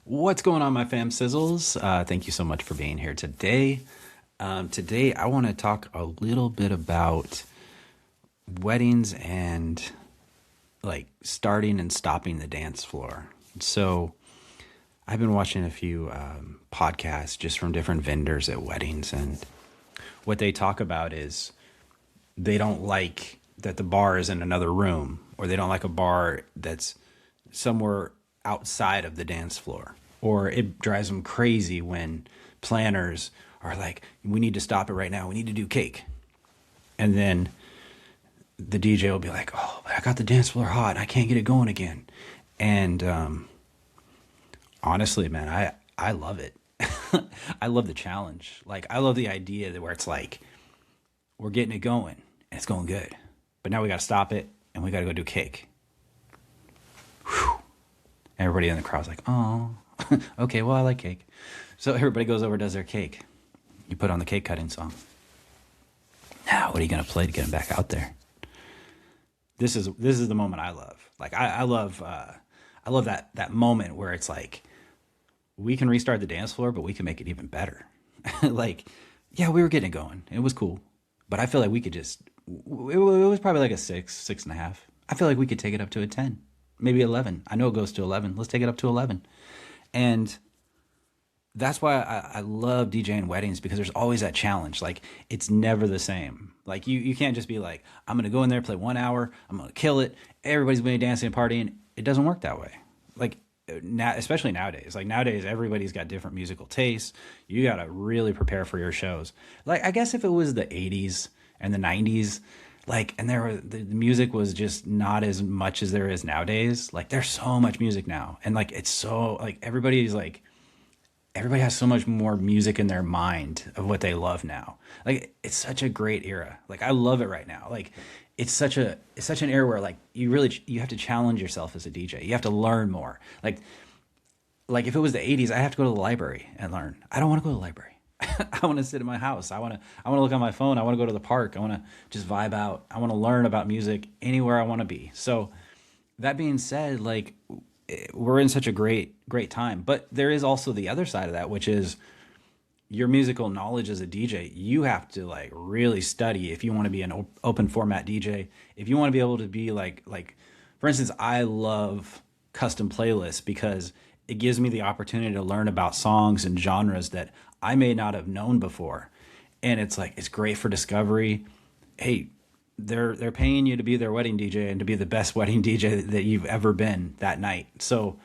What's going on, my fam sizzles? Thank you so much for being here today. Today, I want to talk a little bit about weddings and like starting and stopping the dance floor. So, I've been watching a few podcasts just from different vendors at weddings, and what they talk about is they don't like that the bar is in another room, or they don't like a bar that's somewhere outside of the dance floor. Or it drives them crazy when planners are like, we need to stop it right now. We need to do cake. And then the DJ will be like, oh, I got the dance floor hot. I can't get it going again. And honestly, man, I love it. I love the challenge. Like, I love the idea that where it's like, we're getting it going and it's going good. But now we got to stop it and we got to go do cake. Whew. Everybody in the crowd's like, oh, okay, well, I like cake. So everybody goes over, does their cake. You put on the cake cutting song. Now, what are you going to play to get them back out there? This is the moment I love. Like, I love that moment where it's like, we can restart the dance floor, but we can make it even better. Like, yeah, we were getting it going. It was cool. But I feel like we could just, it was probably like a 6.5. I feel like we could take it up to a 10, maybe 11. I know it goes to 11. Let's take it up to 11. And that's why I love DJing weddings, because there's always that challenge. Like, it's never the same. Like, you can't just be like, I'm going to go in there, play 1 hour, I'm going to kill it, everybody's going to be dancing and partying. It doesn't work that way. Like, now, especially nowadays. Like, nowadays, everybody's got different musical tastes. You got to really prepare for your shows. Like, I guess if it was the 80s and the 90s, like, and the music was just not as much as there is nowadays. Like, there's so much music now. And, like, it's so, like, everybody has so much more music in their mind of what they love now. Like, it's such a great era. Like, I love it right now. Like, it's such an era where, like, you have to challenge yourself as a DJ. You have to learn more. Like if it was the 80s, I have to go to the library and learn. I don't want to go to the library. I want to sit in my house. I want to look on my phone. I want to go to the park. I want to just vibe out. I want to learn about music anywhere I want to be. So that being said, like, we're in such a great time. But there is also the other side of that, which is your musical knowledge as a DJ. You have to, like, really study if you want to be an open format DJ. If you want to be able to be like for instance, I love custom playlists because it gives me the opportunity to learn about songs and genres that I may not have known before. And it's like, it's great for discovery. Hey, they're paying you to be their wedding DJ and to be the best wedding DJ that you've ever been that night. So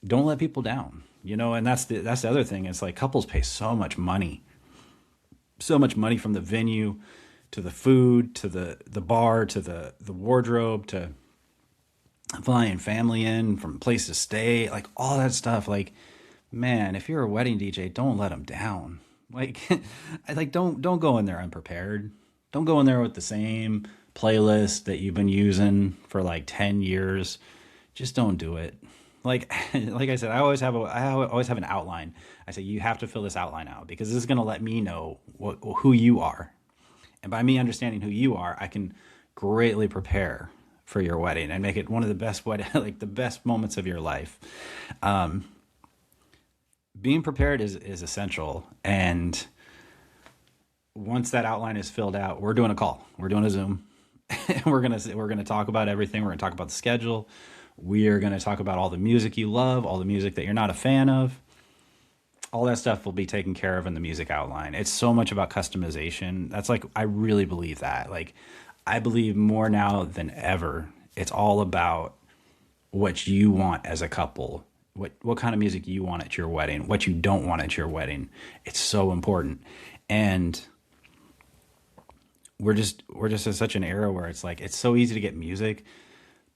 don't let people down, and that's the other thing. It's like, couples pay so much money from the venue to the food, to the bar, to the wardrobe, to flying family in from place to stay, like all that stuff. Like, man, if you're a wedding DJ, don't let them down. Like, don't go in there unprepared. Don't go in there with the same playlist that you've been using for like 10 years. Just don't do it. Like, like I said, I always have an outline. I say, you have to fill this outline out, because this is going to let me know who you are. And by me understanding who you are, I can greatly prepare for your wedding and make it one of the best like the best moments of your life. Being prepared is essential. And once that outline is filled out, we're doing a call. We're doing a Zoom. And we're gonna talk about everything. We're gonna talk about the schedule. We are gonna talk about all the music you love, all the music that you're not a fan of. All that stuff will be taken care of in the music outline. It's so much about customization. That's, like, I really believe that. Like, I believe more now than ever, it's all about what you want as a couple. What kind of music you want at your wedding, what you don't want at your wedding. It's so important. And we're just in such an era where it's like, it's so easy to get music,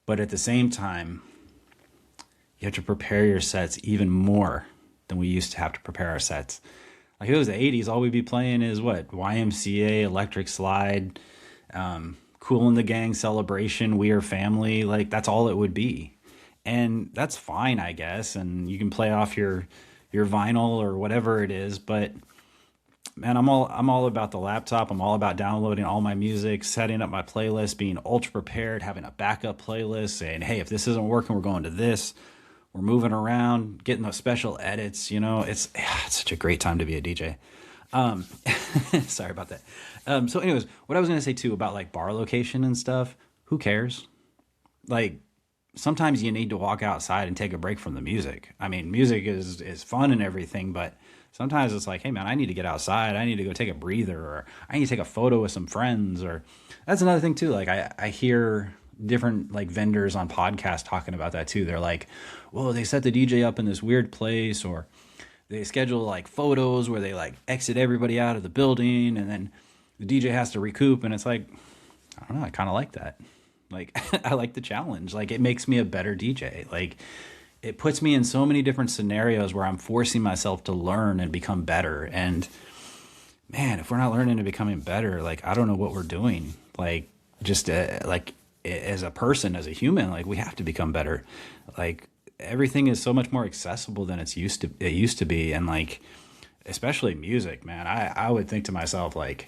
but at the same time, you have to prepare your sets even more than we used to have to prepare our sets. Like, if it was the 80s, all we'd be playing is what? YMCA, Electric Slide, Cool in the Gang, Celebration, We Are Family. Like, that's all it would be. And that's fine, I guess. And you can play off your vinyl or whatever it is, but man, I'm all about the laptop. I'm all about downloading all my music, setting up my playlist, being ultra prepared, having a backup playlist, saying, hey, if this isn't working, we're going to this. We're moving around, getting those special edits. It's such a great time to be a DJ. Um, Sorry about that. So, anyways, what I was gonna say too about like bar location and stuff. Who cares? Like sometimes you need to walk outside and take a break from the music. I mean, music is fun and everything, but sometimes it's like, hey man, I need to get outside. I need to go take a breather, or I need to take a photo with some friends. Or that's another thing too. Like I hear different like vendors on podcasts talking about that too. They're like, well, they set the DJ up in this weird place, or they schedule like photos where they like exit everybody out of the building, and then the DJ has to recoup. And it's like, I don't know, I kind of like that. Like I like the challenge. Like it makes me a better DJ. Like it puts me in so many different scenarios where I'm forcing myself to learn and become better. And man, if we're not learning and becoming better, like I don't know what we're doing. Like just like as a person, as a human, like we have to become better. Like everything is so much more accessible than it used to be. And like especially music, man, I would think to myself like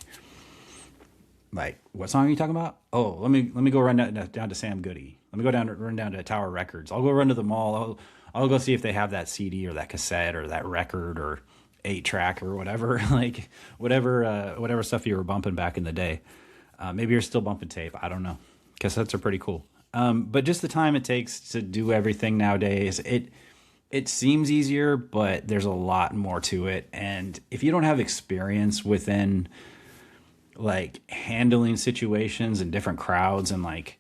what song are you talking about? Oh, let me go run down to Sam Goody. Let me go run down to Tower Records. I'll go run to the mall. I'll go see if they have that CD or that cassette or that record or 8-track or whatever, like whatever stuff you were bumping back in the day. Maybe you're still bumping tape. I don't know. Cassettes are pretty cool. But just the time it takes to do everything nowadays, it seems easier, but there's a lot more to it. And if you don't have experience within like handling situations and different crowds, and like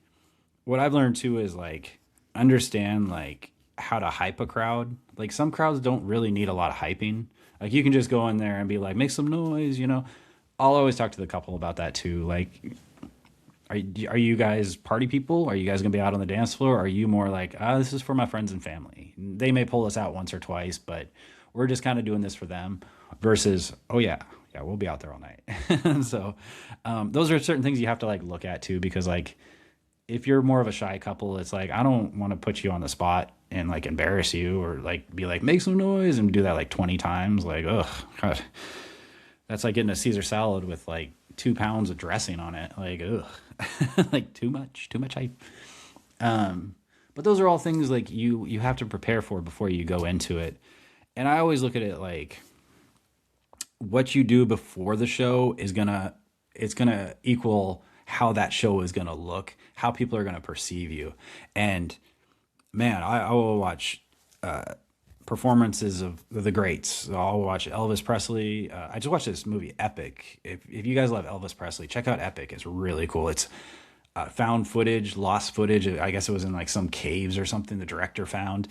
what I've learned too is like understand like how to hype a crowd. Like some crowds don't really need a lot of hyping. Like you can just go in there and be like, make some noise. I'll always talk to the couple about that too. Like, are you guys party people? Are you guys gonna be out on the dance floor? Or are you more like, this is for my friends and family? They may pull us out once or twice, but we're just kind of doing this for them. Versus, oh yeah, we'll be out there all night. So those are certain things you have to like look at too, because like if you're more of a shy couple, it's like I don't want to put you on the spot and like embarrass you, or like be like make some noise and do that like 20 times. Like, ugh, God. That's like getting a Caesar salad with like 2 pounds of dressing on it. Like, ugh, like too much hype. But those are all things like you have to prepare for before you go into it. And I always look at it like what you do before the show it's gonna equal how that show is gonna look, how people are gonna perceive you. And man, I will watch performances of the greats. I'll watch Elvis Presley. I just watched this movie Epic. If you guys love Elvis Presley, check out Epic. It's really cool. It's found footage, lost footage. I guess it was in like some caves or something the director found.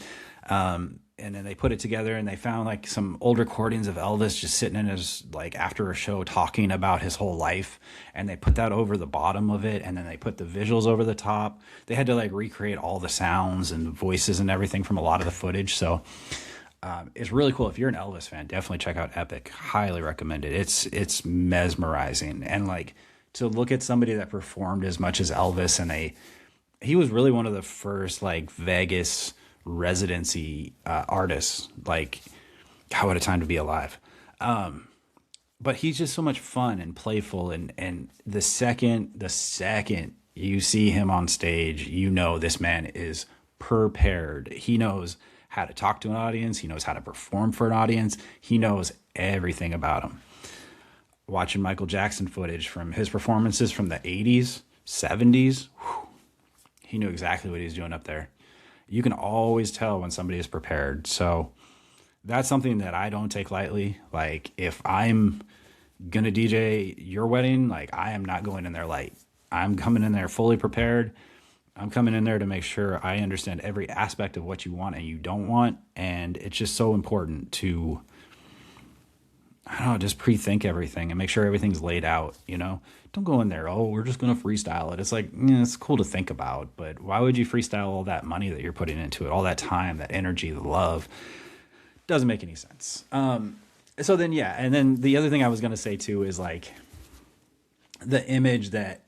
And then they put it together and they found like some old recordings of Elvis just sitting in his, like after a show talking about his whole life. And they put that over the bottom of it. And then they put the visuals over the top. They had to like recreate all the sounds and voices and everything from a lot of the footage. So it's really cool. If you're an Elvis fan, definitely check out Epic. Highly recommend it. It's mesmerizing. And like to look at somebody that performed as much as Elvis, and he was really one of the first like Vegas residency artists. Like, God, what a time to be alive. But he's just so much fun and playful, and the second you see him on stage, this man is prepared. He knows how to talk to an audience. He knows how to perform for an audience. He knows everything about him. Watching Michael Jackson footage from his performances from the 80s, 70s, he knew exactly what he was doing up there. You can always tell when somebody is prepared. So that's something that I don't take lightly. Like if I'm going to DJ your wedding, like I am not going in there light. I'm coming in there fully prepared. I'm coming in there to make sure I understand every aspect of what you want and you don't want. And it's just so important to, I don't know, just pre-think everything and make sure everything's laid out, Don't go in there, oh, we're just going to freestyle it. It's like, it's cool to think about, but why would you freestyle all that money that you're putting into it, all that time, that energy, the love? Doesn't make any sense. So then, yeah, and then the other thing I was going to say too is like the image that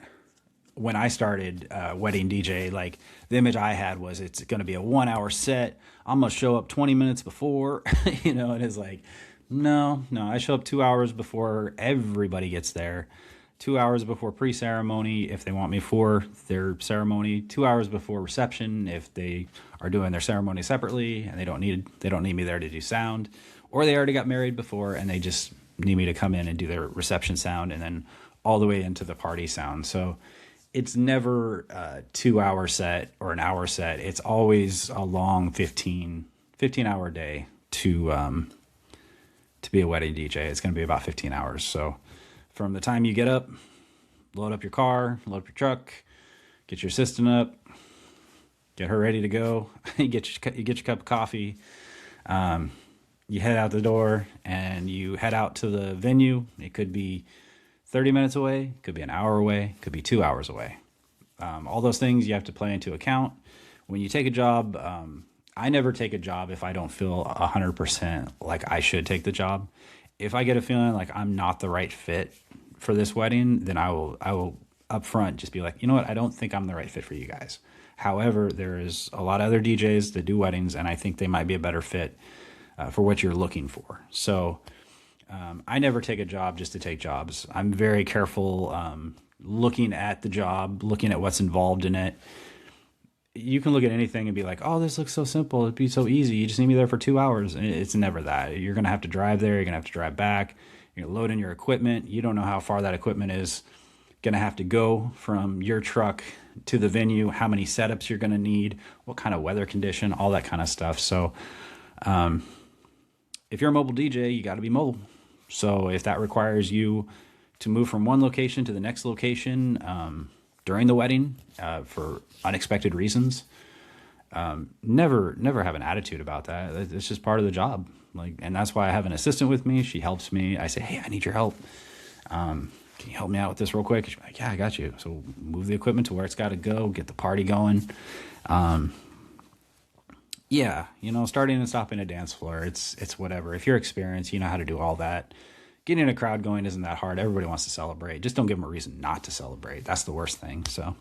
when I started wedding DJ, like the image I had was it's going to be a 1-hour set. I'm going to show up 20 minutes before, and it's like, no, I show up 2 hours before everybody gets there 2 hours before pre-ceremony if they want me for their ceremony, 2 hours before reception if they are doing their ceremony separately and they don't need me there to do sound, or they already got married before and they just need me to come in and do their reception sound, and then all the way into the party sound. So it's never a 2 hour set or an hour set. It's always a long 15 hour day to be a wedding DJ. It's going to be about 15 hours. So from the time you get up, load up your car, load up your truck, get your assistant up, get her ready to go, you get your cup of coffee, you head out the door and you head out to the venue. It could be 30 minutes away, could be an hour away, could be 2 hours away. All those things you have to play into account. When you take a job, I never take a job if I don't feel 100% like I should take the job. If I get a feeling like I'm not the right fit for this wedding, then I will up front just be like, you know what, I don't think I'm the right fit for you guys. However, there is a lot of other DJs that do weddings, and I think they might be a better fit for what you're looking for. So I never take a job just to take jobs. I'm very careful looking at the job, looking at what's involved in it. You can look at anything and be like, oh, this looks so simple. It'd be so easy. You just need me there for 2 hours. And it's never that. You're going to have to drive there. You're going to have to drive back. You're going to load in your equipment. You don't know how far that equipment is going to have to go from your truck to the venue, how many setups you're going to need, what kind of weather condition, all that kind of stuff. So if you're a mobile DJ, you got to be mobile. So if that requires you to move from one location to the next location during the wedding for unexpected reasons, never have an attitude about that. It's just part of the job. And that's why I have an assistant with me. She helps me. I say, hey, I need your help. Can you help me out with this real quick? She's like, yeah, I got you. So move the equipment to where it's got to go, get the party going. Yeah, starting and stopping a dance floor, it's whatever. If you're experienced, you know how to do all that. Getting a crowd going isn't that hard. Everybody wants to celebrate. Just don't give them a reason not to celebrate. That's the worst thing. So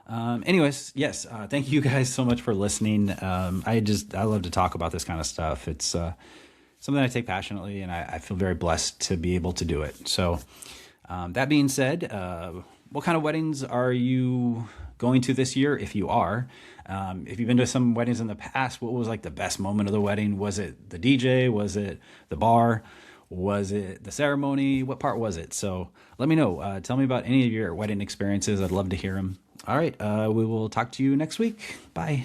anyways, yes, thank you guys so much for listening. I love to talk about this kind of stuff. It's something I take passionately, and I feel very blessed to be able to do it. So that being said, what kind of weddings are you going to this year? If you are, if you've been to some weddings in the past, what was like the best moment of the wedding? Was it the DJ? Was it the bar? Was it the ceremony? What part was it? So let me know. Tell me about any of your wedding experiences. I'd love to hear them. All right. We will talk to you next week. Bye.